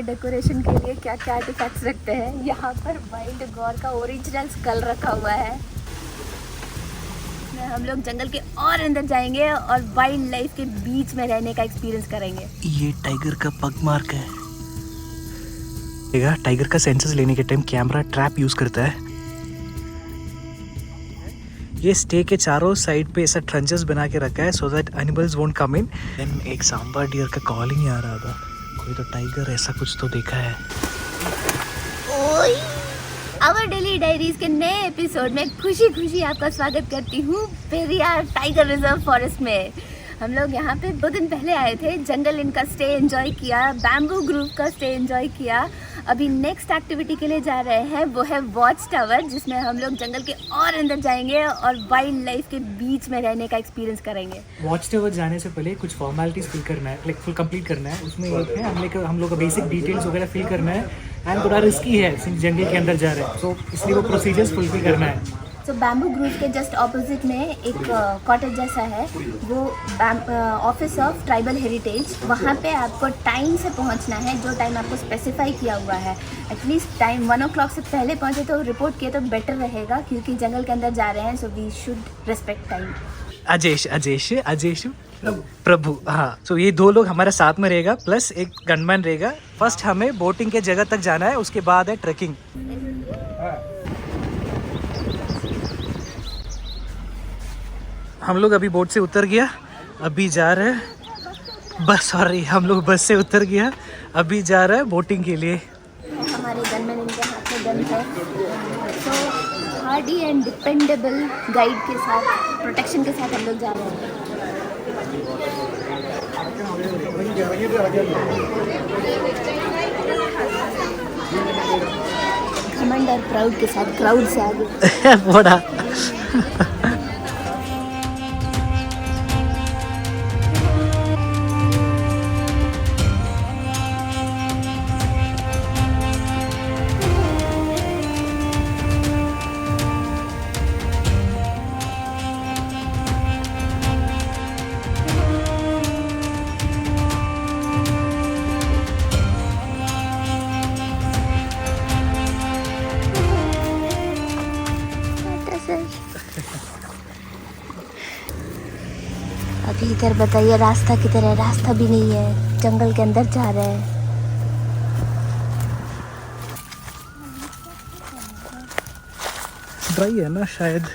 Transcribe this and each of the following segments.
Decoration के लिए क्या क्या आर्टिफैक्ट्स रखते हैं। यहाँ पर वाइल्ड गौर का ओरिजिनल स्कल रखा हुआ है। हम लोग जंगल के और अंदर जाएंगे और वाइल्ड लाइफ के बीच में रहने का एक्सपीरियंस करेंगे। ये टाइगर का पग मार्क है। टाइगर का सेंसस लेने के टाइम कैमरा ट्रैप यूज करता है। ये स्टे के चारों साइड पे ऐसा ट्रंचेस बना के रखा है so that animals won't come in. Then एक सांबर डियर का कॉलिंग आ रहा था। कोई तो टाइगर ऐसा कुछ तो देखा है। आवर डेली डायरीज के नए एपिसोड में खुशी खुशी आपका स्वागत करती हूँ पेरियार टाइगर रिजर्व फॉरेस्ट में। हम लोग यहाँ पे 2 दिन पहले आए थे। जंगल इनका स्टे एंजॉय किया, बैम्बू ग्रूव का स्टे एंजॉय किया। अभी नेक्स्ट एक्टिविटी के लिए जा रहे हैं, वो है वॉच टावर, जिसमें हम लोग जंगल के और अंदर जाएंगे और वाइल्ड लाइफ के बीच में रहने का एक्सपीरियंस करेंगे। वॉच टावर जाने से पहले कुछ फॉर्मेलिटीज फिल करना है, लाइक फुल कंप्लीट करना है। उसमें एक है हम लोग का बेसिक डिटेल्स वगैरह फिल करना है। एंड थोड़ा रिस्की है सिंस जंगल के अंदर जा रहे हैं, तो इसलिए वो प्रोसीजर्स फुलफिल करना है। तो बैम्बू ग्रूव के जस्ट ऑपोजिट में एक कॉटेज जैसा है, वो ऑफिस ऑफ ट्राइबल हेरिटेज। वहाँ पे आपको टाइम से पहुँचना है, जो टाइम आपको स्पेसिफाई किया हुआ है। एटलीस्ट टाइम 1 o'clock से पहले पहुँचे तो रिपोर्ट किए तो बेटर रहेगा, क्योंकि जंगल के अंदर जा रहे हैं, so we should respect time. Ajesh Prabhu, हाँ। तो ये 2 लोग हमारे साथ में रहेगा, प्लस एक गनमैन रहेगा। फर्स्ट हमें बोटिंग के जगह तक जाना है, उसके बाद है ट्रैकिंग। हम लोग अभी बोट से उतर गया, अभी जा रहे हैं हम लोग बस से उतर गया, अभी जा रहा है बोटिंग के लिए। हमारे गनमैन, इनके हाथ में गन है, तो हार्डी एंड डिपेंडेबल गाइड के साथ, प्रोटेक्शन के साथ हम लोग जा रहे हैं। घमंड और प्राउड के साथ क्राउड से आगे बड़ा अभी इधर बताइए रास्ता किधर है? रास्ता भी नहीं है, जंगल के अंदर जा रहे हैं। ड्राई है ना शायद।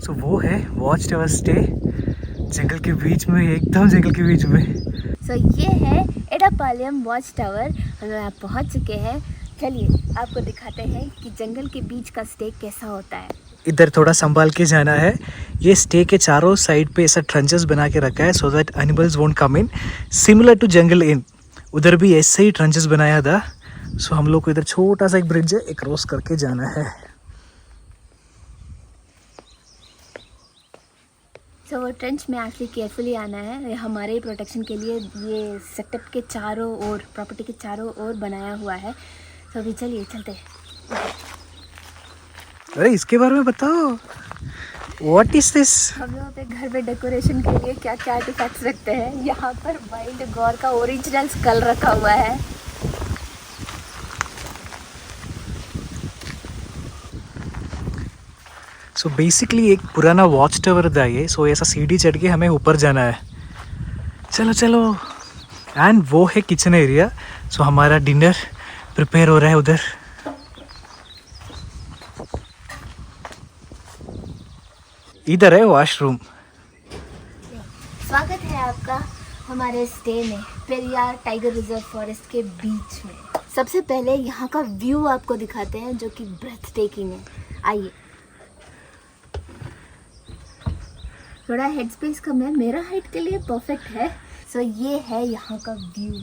तो वो है वॉच टावर स्टे, जंगल के बीच में, एकदम जंगल के बीच में। सो ये है एडापालियम वॉच टावर। हम यहाँ पहुँच चुके हैं। चलिए आपको दिखाते हैं कि जंगल के बीच का स्टे कैसा होता है। इधर थोड़ा संभाल के जाना है। ये स्टे के चारों साइड पे ऐसा ट्रंचेस बना के रखा है so that animals won't come in, similar to jungle in. उधर भी ऐसे ही ट्रंचेस बनाया था। सो हम लोग को इधर छोटा सा एक ब्रिज है, एक क्रॉस करके जाना है। सो वो ट्रेंच में एक्चुअली केयरफुली आना है, हमारे ही प्रोटेक्शन के लिए। ये सेटअप के चारों ओर, प्रॉपर्टी के चारों ओर बनाया हुआ है। तो अभी चलिए चलते हैं। अरे इसके बारे में बताओ, व्हाट इज दिस? हम लोग अपने घर में डेकोरेशन के लिए क्या क्या आर्टिफैक्ट्स रखते हैं। यहाँ पर वाइल्ड गौर का ओरिजिनल स्कल रखा हुआ है। सो बेसिकली एक पुराना वॉच टावर था ये। सो ऐसा सीढ़ी चढ़ के हमें ऊपर जाना है। चलो चलो। एंड वो है किचन एरिया। सो हमारा डिनर प्रिपेयर हो रहा है उधर। इधर है वॉशरूम। स्वागत है आपका हमारे स्टे में, पेरियार टाइगर रिजर्व फॉरेस्ट के बीच में। सबसे पहले यहाँ का व्यू आपको दिखाते हैं, जो कि ब्रेथ टेकिंग है। आइए। थोड़ा हेड स्पेस कम है, मेरा हाइट के लिए परफेक्ट है। सो ये है यहाँ का व्यू।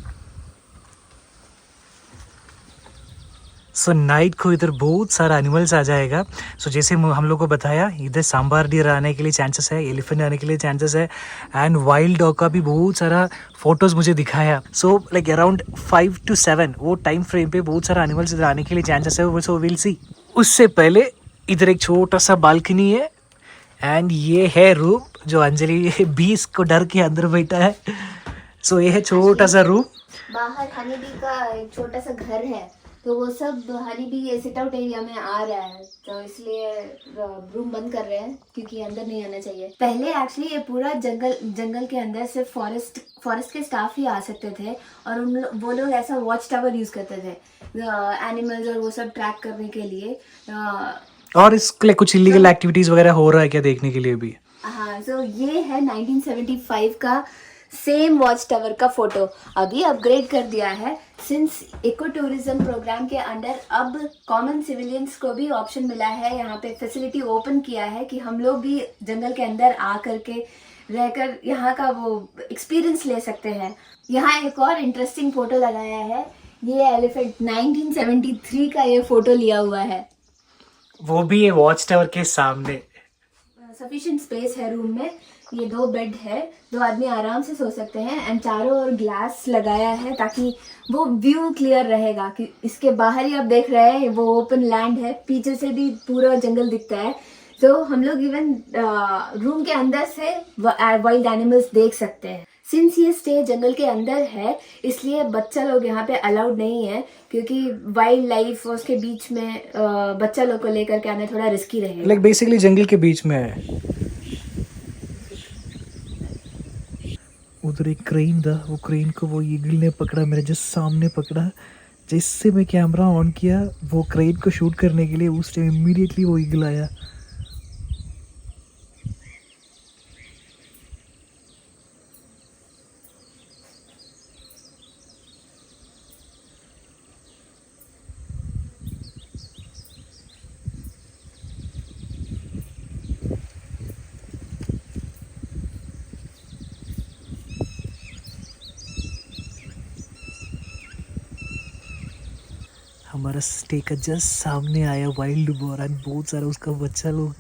सो नाइट को इधर बहुत सारा एनिमल्स आ जाएगा। सो जैसे हम लोग को बताया, इधर सांबार डियर आने के लिए चांसेस है, एलिफेंट आने के लिए चांसेस है, एंड वाइल्ड डॉग का भी बहुत सारा फोटोज मुझे दिखाया। सो लाइक अराउंड 5 to 7 वो टाइम फ्रेम पे बहुत सारा एनिमल्स इधर आने के लिए चांसेस है। So will see. उससे पहले इधर एक छोटा सा बालकनी है एंड ये है रूम जो अंजलि 20 को डर के अंदर बैठा है। सो ये है छोटा सा रूम। बाहर हनी बी का एक छोटा सा घर है, तो वो सब honey bee sit out area में आ रहा है, तो इसलिए रूम बंद कर रहे हैं क्योंकि अंदर नहीं आना चाहिए। पहले एक्चुअली ये पूरा जंगल के अंदर सिर्फ फॉरेस्ट के स्टाफ ही आ सकते थे और वो लोग ऐसा वॉच टावर यूज करते थे एनिमल्स और वो सब ट्रैक करने के लिए। और इसके लिए कुछ इलीगल एक्टिविटीज वगैरह हो रहा है क्या देखने के लिए भी? हाँ, सो ये है 1975 का सेम वॉच टावर का फोटो। अभी अपग्रेड कर दिया है सिंस इको टूरिज्म प्रोग्राम के अंडर। अब कॉमन सिविलियंस को भी ऑप्शन मिला है, यहाँ पे फैसिलिटी ओपन किया है कि हम लोग भी जंगल के अंदर आ करके रहकर यहाँ का वो एक्सपीरियंस ले सकते हैं। यहाँ एक और इंटरेस्टिंग फोटो लगाया है, ये एलिफेंट 1973 का ये फोटो लिया हुआ है, वो भी ये वॉच टावर के सामने। सफिशिएंट स्पेस है रूम में, ये 2 बेड है, 2 आदमी आराम से सो सकते हैं एंड चारों ओर ग्लास लगाया है ताकि वो व्यू क्लियर रहेगा कि इसके बाहर ही आप देख रहे हैं वो ओपन लैंड है, पीछे से भी पूरा जंगल दिखता है। तो हम लोग इवन रूम के अंदर से वाइल्ड एनिमल्स देख सकते हैं। सिंस ये स्टे जंगल के अंदर है इसलिए बच्चा लोग यहाँ पे अलाउड नहीं है क्योंकि वाइल्ड लाइफ और उसके बीच में बच्चा लोग को लेकर के आना थोड़ा रिस्की रहेगा। लाइक बेसिकली जंगल के बीच में है। उधर एक क्रेन था, वो क्रेन को वो ईगल ने पकड़ा, मेरे जस्ट सामने पकड़ा। जिससे मैं कैमरा ऑन किया वो क्रेन को शूट करने के लिए, उस टाइम इमीडिएटली वो ईगल आया। हमारा स्टे का जस्ट सामने आया वाइल्ड बोर एंड बहुत सारा उसका बच्चा लोग।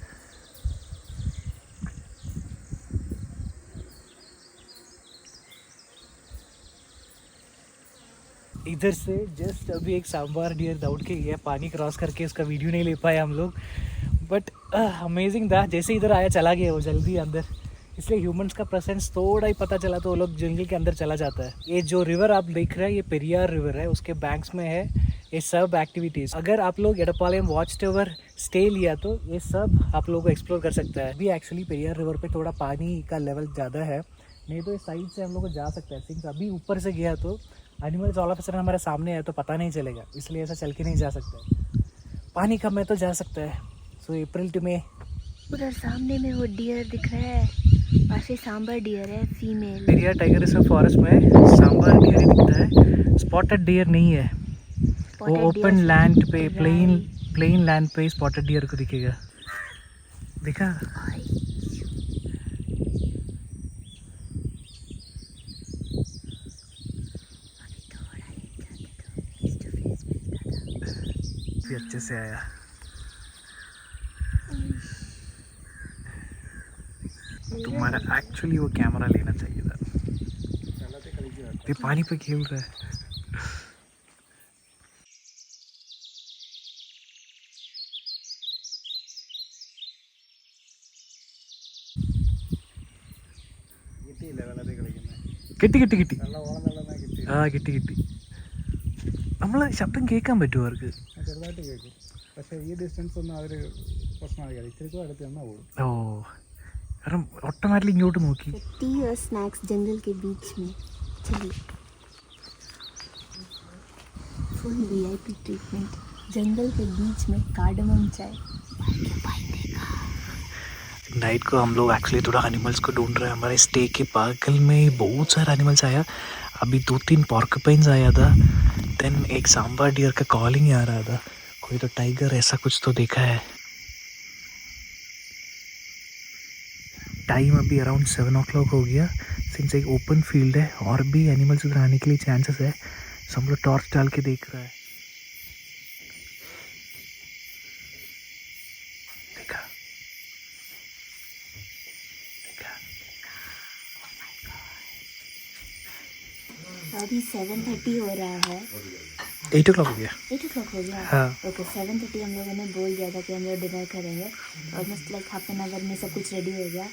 इधर से जस्ट अभी एक सांबार डियर दौड़ के गया पानी क्रॉस करके, उसका वीडियो नहीं ले पाए हम लोग, बट अमेजिंग था। जैसे इधर आया चला गया वो जल्दी अंदर, इसलिए ह्यूमंस का प्रेजेंस थोड़ा ही पता चला तो वो लोग जंगल के अंदर चला जाता है। ये जो रिवर आप देख रहे हैं ये पेरियार रिवर है, उसके बैंक्स में है ये सब एक्टिविटीज़। अगर आप लोग एडापालयम वॉच टावर स्टे लिया तो ये सब आप लोगों को एक्सप्लोर कर सकता है। अभी एक्चुअली पेरियार रिवर पे थोड़ा पानी का लेवल ज़्यादा है, नहीं तो इस साइड से हम लोग को जा सकता है। सिंस अभी ऊपर से गया तो animals all of a sudden हमारे सामने है तो पता नहीं चलेगा, इसलिए ऐसा चल के नहीं जा सकता। पानी कम है तो जा सकता है। सो अप्रैल टू मई। उधर सामने में वो डियर दिख रहा है, वैसे सांबर डियर है female. Periyar Tiger Reserve forest में सांबर डियर ही दिखता है, स्पॉटेड डियर नहीं है। वो ओपन लैंड पे प्लेन लैंड पे स्पॉटेड डियर को दिखेगा। देखा? भी अच्छे से आया। तुम्हारा एक्चुअली वो कैमरा लेना चाहिए था। ये पानी पे खेल रहा है। കിട്ടി കിട്ടി കിട്ടി ആ കിട്ടി കിട്ടി. നമ്മളെ ശബ്ദം കേൾക്കാൻ പറ്റുമോ അവർക്ക്? ചെറുതായിട്ട് കേൾക്കും, പക്ഷേ ഈ ഡിസ്റ്റൻസ് ഒന്നും അവർ പ്രശ്നമാകില്ല. ഇത്തിരി അടുത്ത് തന്നാൽ പോകും. ഓ, കാരണം ഓട്ടോമാറ്റിക്കലി ഇങ്ങോട്ട് നോക്കി. टी और स्नैक्स जंगल के बीच में, चलिए फुल वीआईपी ट्रीटमेंट जंगल के बीच में कार्डमम चाय। नाइट को हम लोग एक्चुअली थोड़ा एनिमल्स को ढूंढ रहे हैं। हमारे स्टे के बगल में बहुत सारा एनिमल्स आया। अभी 2-3 पॉर्कपाइन्स आया था, देन एक सांबर डियर का कॉलिंग आ रहा था, कोई तो टाइगर ऐसा कुछ तो देखा है। टाइम अभी अराउंड 7 o'clock हो गया। सिंस एक ओपन फील्ड है और भी एनिमल्स उधर आने के लिए चांसेस है, सो हम लोग टॉर्च डाल के देख रहा है। देखा देखा अभी 7:30 हो रहा है 8 o'clock हो गया। 8 o'clock हो गया। हाँ। ओके 7:30 हम लोगों ने बोल दिया था कि हम लोग डिनर करेंगे। Almost like half an hour में सब कुछ रेडी हो गया।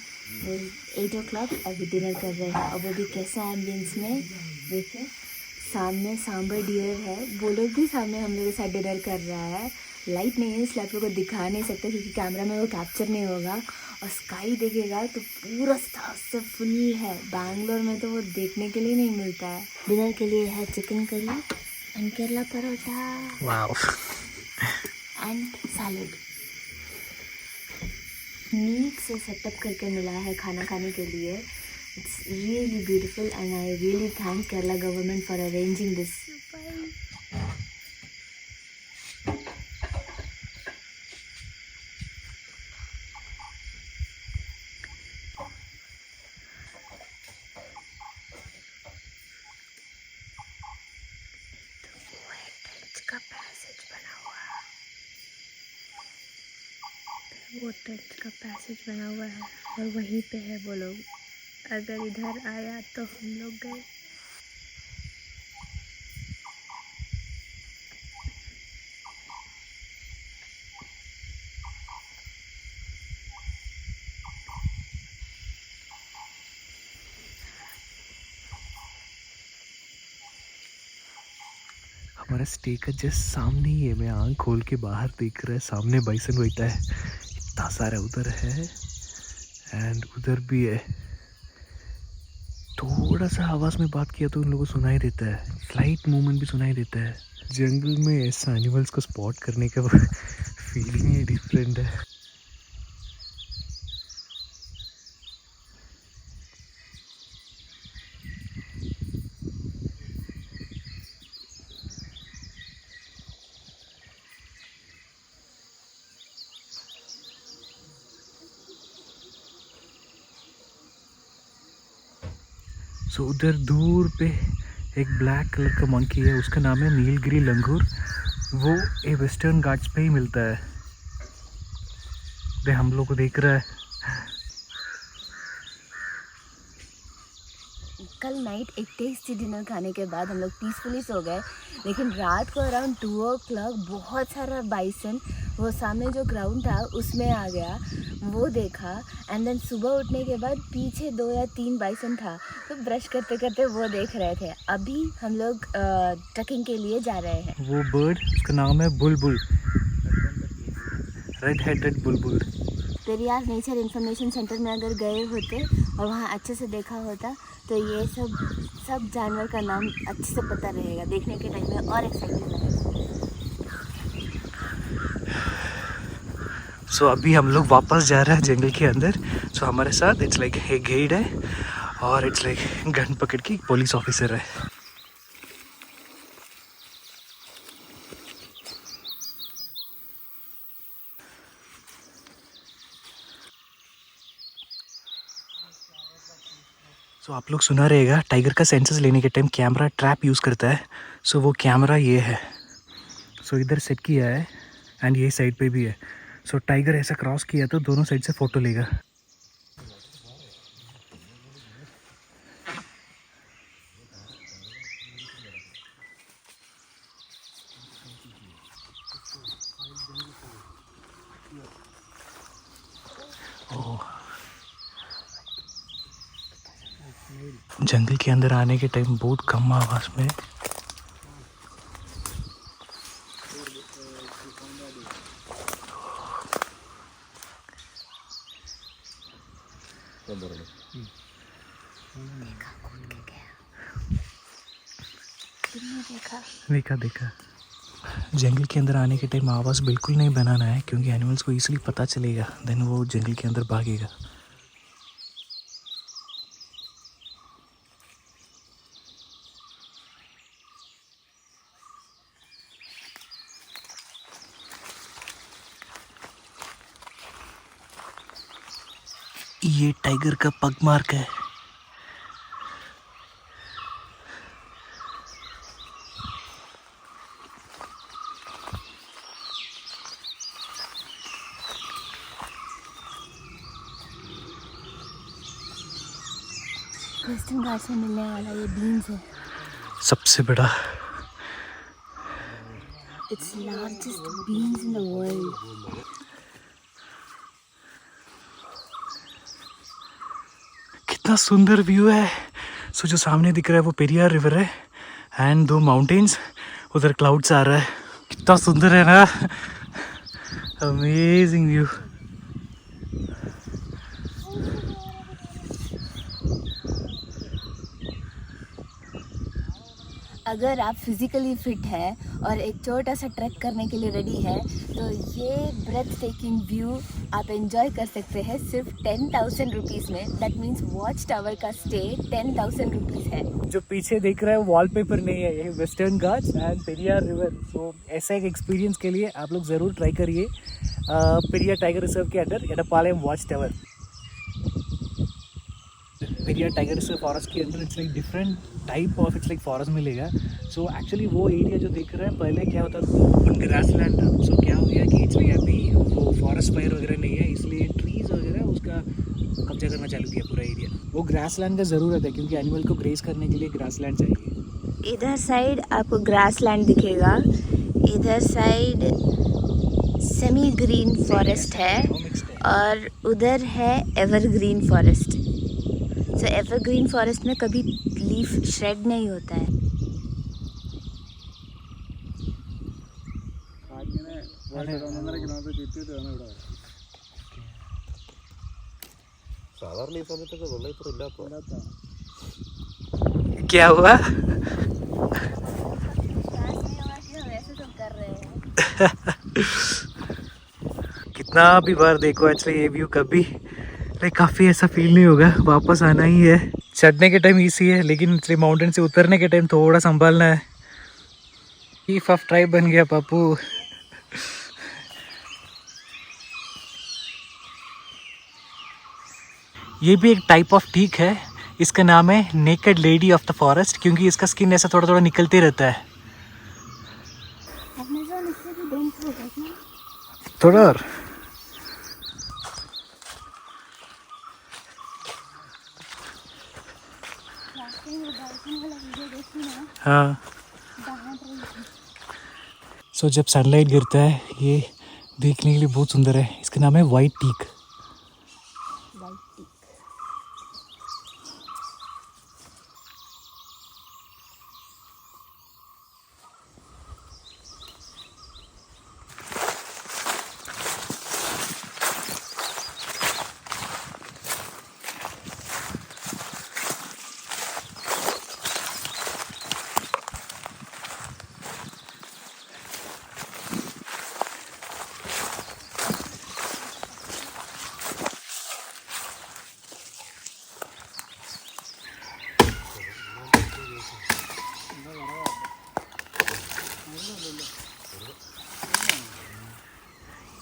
8 o'clock अभी डिनर कर रहे हैं। और वो भी कैसा एम्बियंस में, देखिए सामने सांबर डियर है, वो लोग भी सामने हम लोग के साथ डिनर कर रहा है। लाइट नहीं है इसलिए आप लोग को दिखा नहीं सकते क्योंकि कैमरा में वो कैप्चर नहीं होगा। और स्काई देखेगा तो पूरा स्टार से फुल है। बैंगलोर में तो वो देखने के लिए नहीं मिलता है। डिनर के लिए है chicken curry and Kerala parotta wow. And salad. Neat से सेटअप करके मिला है खाना खाने के लिए। It's really beautiful and I really thank Kerala government for arranging this. का पैसेज बना हुआ है, वो टेंट का पैसेज बना हुआ है और वहीं पे है वो लोग। अगर इधर आया तो हम लोग गए। हमारा स्टे का जस्ट सामने ही है। मैं आँख खोल के बाहर देख रहा है, सामने बाइसन बैठा है, इतना सारा उधर है एंड उधर भी है। थोड़ा सा आवाज़ में बात किया तो उन लोगों को सुनाई देता है, स्लाइट मूवमेंट भी सुनाई देता है। जंगल में ऐसा एनिमल्स को स्पॉट करने का फीलिंग ही डिफरेंट है। सो उधर दूर पे एक ब्लैक कलर का मंकी है, उसका नाम है नीलगिरी लंगूर। वो ए वेस्टर्न घाट्स पे ही मिलता है। वे हम लोग को देख रहा है। कल नाइट एक टेस्टी डिनर खाने के बाद हम लोग पीसफुली सो गए। लेकिन रात को अराउंड 2 o'clock बहुत सारा बाइसन वो सामने जो ग्राउंड था उसमें आ गया, वो देखा। एंड देन सुबह उठने के बाद पीछे 2 या 3 बाइसन था, तो ब्रश करते करते वो देख रहे थे। अभी हम लोग ट्रैकिंग के लिए जा रहे हैं। वो बर्ड, उसका नाम है बुलबुल, रेड हेडेड बुलबुल। पेरियार नेचर इन्फॉर्मेशन सेंटर में अगर गए होते और वहाँ अच्छे से देखा होता तो ये सब जानवर का नाम अच्छे से पता रहेगा। देखने के टाइम में और एक्साइटिंग लगेगा। सो अभी हम लोग वापस जा रहे हैं जंगल के अंदर। सो हमारे साथ इट्स लाइक एक गाइड है और इट्स लाइक गन पकड़ के पुलिस ऑफिसर है। सो आप लोग सुना रहेगा, टाइगर का सेंसस लेने के टाइम कैमरा ट्रैप यूज़ करता है। सो वो कैमरा ये है। सो इधर सेट किया है एंड ये साइड पे भी है। सो टाइगर ऐसा क्रॉस किया तो दोनों साइड से फ़ोटो लेगा। जंगल के अंदर आने के टाइम बहुत कम आवाज़ में देखा। जंगल के अंदर आने के टाइम आवाज़ बिल्कुल नहीं बनाना है क्योंकि एनिमल्स को इजीली पता चलेगा, देन वो जंगल के अंदर भागेगा। ये टाइगर का पग मार्क है। वेस्टर्न घाट्स में मिलने वाला ये बीन्स है। सबसे बड़ा It's largest beans in the world. कितना सुंदर व्यू है। सो जो सामने दिख रहा है वो पेरियार रिवर है एंड 2 माउंटेन्स, उधर क्लाउड्स आ रहा है। कितना सुंदर है ना, अमेजिंग व्यू। अगर आप फिजिकली फिट हैं और एक छोटा सा ट्रैक करने के लिए रेडी है तो ये ब्रेथ टेकिंग व्यू आप एंजॉय कर सकते हैं सिर्फ 10,000 रुपीज़ में। दैट मीन्स वॉच टावर का स्टे 10,000 रुपीज़ है। जो पीछे देख रहा है वॉलपेपर नहीं है, ये Western Ghats and Periyar river. सो ऐसा एक एक्सपीरियंस के लिए आप लोग ज़रूर ट्राई करिए पेरियार टाइगर रिजर्व के under Edapalayam watch tower. Periyar Tiger Reserve forest के अंदर it's like different type of it's like forest मिलेगा। सो एक्चुअली वो एरिया जो देख रहे हैं पहले क्या होता था ओपन ग्रासलैंड था। सो क्या हो गया कि इट्स लाइक अभी वो फॉरेस्ट फायर वगैरह नहीं है, इसलिए ट्रीज वगैरह उसका कब्जा करना चालू किया पूरा एरिया। वो ग्रासलैंड का ज़रूरत है क्योंकि एनिमल को ग्रेज करने के लिए ग्रासलैंड चाहिए। इधर साइड आपको ग्रासलैंड दिखेगा, इधर साइड सेमी ग्रीन फॉरेस्ट है और उधर है एवरग्रीन फॉरेस्ट। सो एवरग्रीन फॉरेस्ट में कभी लीफ श्रेड नहीं होता है। സാധാരണ ഈ സമയത്തൊക്കെ വെള്ളം ഇത്ര ഇല്ലാത്ത क्या हुआ? कितना भी बार देखो एक्चुअली ये व्यू कभी लाइक काफ़ी ऐसा फील नहीं होगा, वापस आना ही है। चढ़ने के टाइम ईजी है लेकिन माउंटेन से उतरने के टाइम थोड़ा संभालना है। चीफ ऑफ ट्राइब बन गया पापू। ये भी एक टाइप ऑफ टीक है, इसका नाम है naked lady of the forest क्योंकि इसका स्किन ऐसा थोड़ा थोड़ा निकलते रहता है। थोड़ा और हाँ। सो जब सनलाइट गिरता है ये देखने के लिए बहुत सुंदर है। इसका नाम है वाइट टीक।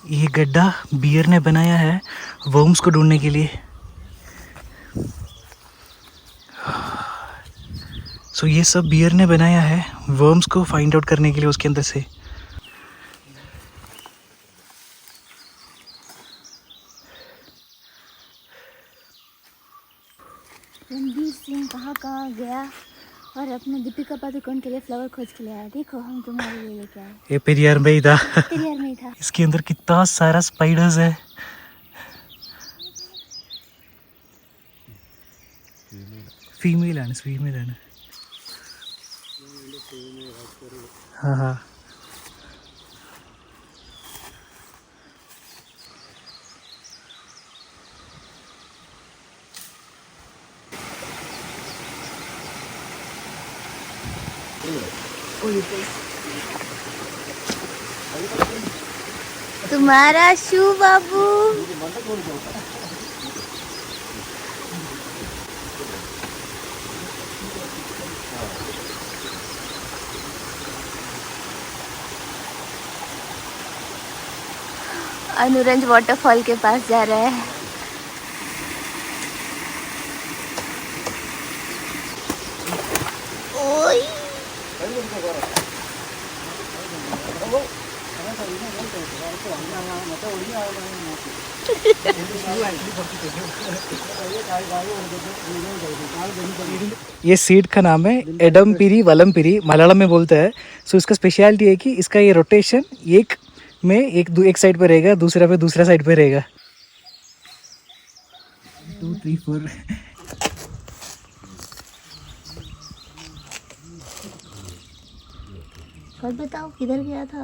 ये गड्ढा बियर ने बनाया है वर्म्स को ढूंढने के लिए। सो ये सब बियर ने बनाया है वर्म्स को फाइंड आउट करने के लिए उसके अंदर से। रणवीर सिंह कहाँ कहाँ गया और अपने दीपिका पादुकोण के लिए फ्लावर खोज के लिए आया। देखो हम तुम्हारे लिए लेके आए। ये पेरियार में ही था। पेरियार में ही था। इसके अंदर कितना सारा स्पाइडर्स है। फीमेल है। हाँ हाँ तुम्हारा शू बाबू। अनुरंज वाटरफॉल के पास जा रहा है। ओई ये सीट का नाम है एडमपिरी वलमपिरी, मलयालम में बोलते हैं। सो इसका स्पेशलिटी है कि इसका ये रोटेशन एक साइड पे रहेगा, दूसरा पे दूसरा साइड पे रहेगा। 2 3 4 और बताओ किधर गया था?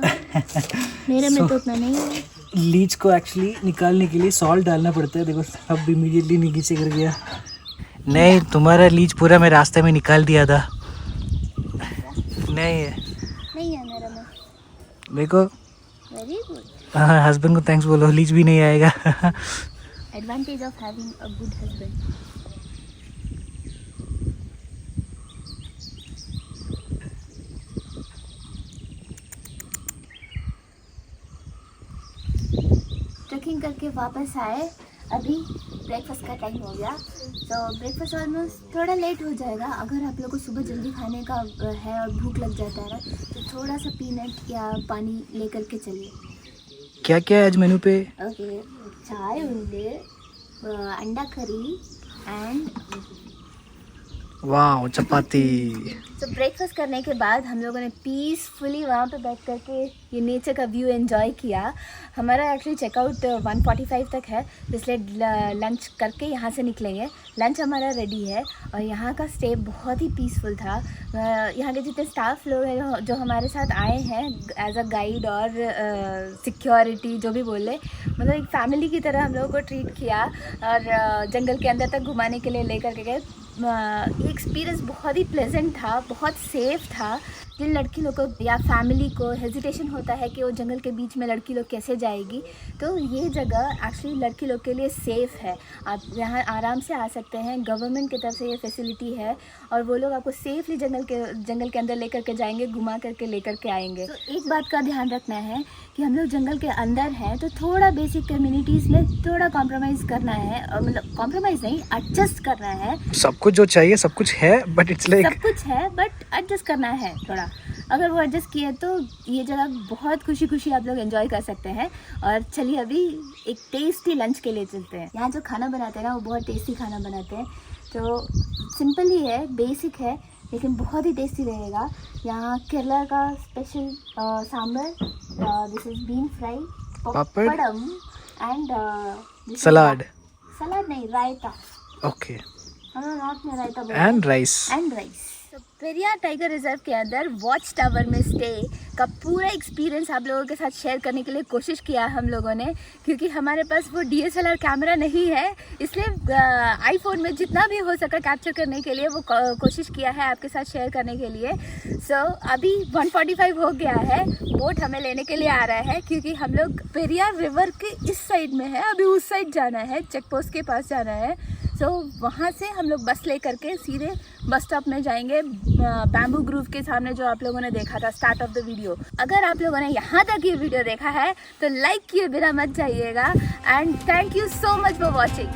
मेरे में तो उतना नहीं है। लीच को एक्चुअली निकालने के लिए सॉल्ट डालना पड़ता है। देखो अब इमीडिएटली नीचे गिर गया। नहीं, तुम्हारा लीच पूरा मैं रास्ते में निकाल दिया था। नहीं है मेरा में। देखो वेरी गुड। हाँ, हस्बैंड को थैंक्स बोलो, लीच भी नहीं आएगा। Advantage of having a good husband. Trekking करके वापस आए, अभी ब्रेकफास्ट का टाइम हो गया। तो ब्रेकफास्ट ऑलमोस्ट थोड़ा लेट हो जाएगा। अगर आप लोग को सुबह जल्दी खाने का है और भूख लग जाता है ना, तो थोड़ा सा पीनट या पानी लेकर के चलिए। क्या क्या है आज मेनू पे? ओके, चाय उंडे, अंडा करी एंड वाह, चपाती। तो ब्रेकफास्ट करने के बाद हम लोगों ने पीसफुली वहाँ पे बैठ करके ये नेचर का व्यू एंजॉय किया। हमारा एक्चुअली चेकआउट 1:45 तक है, इसलिए लंच करके यहाँ से निकलेंगे। लंच हमारा रेडी है और यहाँ का स्टे बहुत ही पीसफुल था। यहाँ के जितने स्टाफ लोग हैं जो हमारे साथ आए हैं एज अ गाइड और सिक्योरिटी जो भी बोले, मतलब एक फैमिली की तरह हम लोगों को ट्रीट किया और जंगल के अंदर तक घुमाने के लिए लेकर के गए। ये एक्सपीरियंस बहुत ही प्लेजेंट था, बहुत सेफ था। जिन लड़की लोग को या फैमिली को हेजिटेशन होता है कि वो जंगल के बीच में लड़की लोग कैसे जाएगी, तो ये जगह एक्चुअली लड़की लोग के लिए सेफ़ है। आप यहाँ आराम से आ सकते हैं, गवर्नमेंट की तरफ से ये फैसिलिटी है और वो लोग आपको सेफली जंगल के अंदर लेकर के जाएंगे, घुमा करके लेकर के आएंगे। तो एक बात का ध्यान रखना है कि हम लोग जंगल के अंदर हैं, तो थोड़ा बेसिक कम्युनिटीज़ में थोड़ा कॉम्प्रोमाइज़ करना है, मतलब कॉम्प्रोमाइज़ नहीं, एडजस्ट करना है। सब कुछ जो चाहिए सब कुछ है, बट इट्स लाइक सब कुछ है बट एडजस्ट करना है थोड़ा। अगर वो एडजस्ट किए तो ये जगह बहुत खुशी खुशी आप लोग एंजॉय कर सकते हैं। और चलिए अभी एक टेस्टी लंच के लिए चलते हैं। यहाँ जो खाना बनाते हैं ना, वो बहुत टेस्टी खाना बनाते हैं। तो सिंपल ही है, बेसिक है, लेकिन बहुत ही टेस्टी रहेगा। यहाँ केरला का special sambar, this is bean fry, pappadam and salad नहीं, रायता। ओके, नॉर्थ में रायता एंड राइस। तो पेरियार टाइगर रिजर्व के अंदर वॉच टावर में स्टे का पूरा एक्सपीरियंस आप लोगों के साथ शेयर करने के लिए कोशिश किया हम लोगों ने, क्योंकि हमारे पास वो DSLR कैमरा नहीं है, इसलिए आईफोन में जितना भी हो सका कैप्चर करने के लिए वो कोशिश किया है आपके साथ शेयर करने के लिए। सो अभी 1:45 हो गया है, बोट हमें लेने के लिए आ रहा है, क्योंकि हम लोग पेरियार रिवर के इस साइड में है, अभी उस साइड जाना है, चेक पोस्ट के पास जाना है। सो वहाँ से हम लोग बस ले करके सीधे बस स्टॉप में जाएंगे, बैम्बू ग्रूव के सामने जो आप लोगों ने देखा था स्टार्ट ऑफ द वीडियो। अगर आप लोगों ने यहाँ तक ये वीडियो देखा है तो लाइक किए बिना मत जाइएगा। And thank you so much for watching.